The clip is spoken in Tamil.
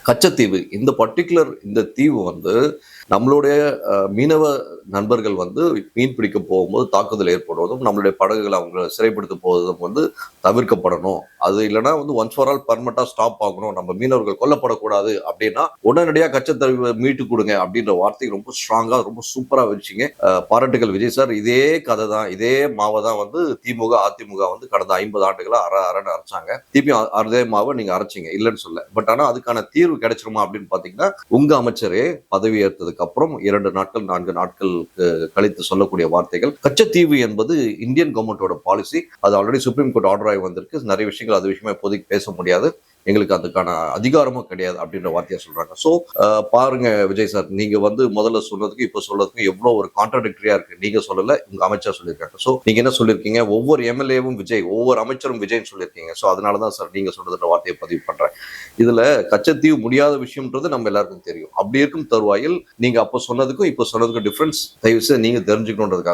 கச்சத்தீவு இந்த பர்டிகுலர் இந்த தீவு வந்து நம்மளுடைய மீனவ நண்பர்கள் வந்து மீன் பிடிக்க போகும்போது தாக்குதல் ஏற்படுவதும் நம்மளுடைய படகுகளை அவங்க சிறைப்படுத்த போவதும் வந்து தவிர்க்கப்படணும். அது இல்லைன்னா வந்து ஒன்ஸ் ஃபார் ஆல் பர்மனெண்டா ஸ்டாப் ஆகணும். நம்ம மீனவர்கள் கொல்லப்படக்கூடாது அப்படின்னா உடனடியாக கச்சத்தீவை மீட்டு கொடுங்க அப்படின்ற வார்த்தை ரொம்ப ஸ்ட்ராங்கா ரொம்ப சூப்பரா வச்சுங்க. பாராட்டுகள் விஜய் சார். இதே கதை தான் இதே மாவை தான் வந்து திமுக அதிமுக வந்து கடந்த 50 ஆண்டுகளா அரன்னு அரைச்சாங்க. திருப்பி அதே மாவை நீங்க அரைச்சிங்க இல்லைன்னு சொல்ல. பட் ஆனா அதுக்கான தீர்வு கிடைச்சிருமா அப்படின்னு பாத்தீங்கன்னா உங்க அமைச்சரே பதவி ஏற்றதுக்கு அப்புறம் 2 நாட்கள் 4 நாட்கள் கழித்து சொல்லக்கூடிய வார்த்தைகள் கச்சத்தீவு என்பது இந்தியன் கவர்மெண்டோட பாலிசி. அது ஆல்ரெடி சுப்ரீம் கோர்ட் ஆர்டர் ஆகி வந்திருக்கு. நிறைய விஷயங்கள் அது விஷயமா இப்போதைக்கு பேச முடியாது. எங்களுக்கு அதுக்கான அதிகாரமும் கிடையாது அப்படின்ற வார்த்தையை சொல்றாங்க. ஸோ பாருங்க விஜய் சார், நீங்க வந்து முதல்ல சொன்னதுக்கு இப்போ சொல்றதுக்கு எவ்வளவு ஒரு கான்ட்ராடிக்டரியா இருக்கு. நீங்க சொல்லல, உங்க அமைச்சர் சொல்லியிருக்காங்க. ஸோ நீங்க என்ன சொல்லியிருக்கீங்க, ஒவ்வொரு எம்எல்ஏவும் விஜய், ஒவ்வொரு அமைச்சரும் விஜய்னு சொல்லியிருக்கீங்க. ஸோ அதனாலதான் சார் நீங்க சொல்றதுன்ற வார்த்தையை பதிவு பண்றேன். இதுல கச்சத்தீவு முடியாத விஷயம்ன்றது நம்ம எல்லாருக்கும் தெரியும். அப்படி இருக்கும் தருவாயில் நீங்க அப்போ சொன்னதுக்கும் இப்போ சொன்னதுக்கும் டிஃபரன்ஸ் தயவு செய்து நீங்க தெரிஞ்சுக்கணுன்றதுக்காக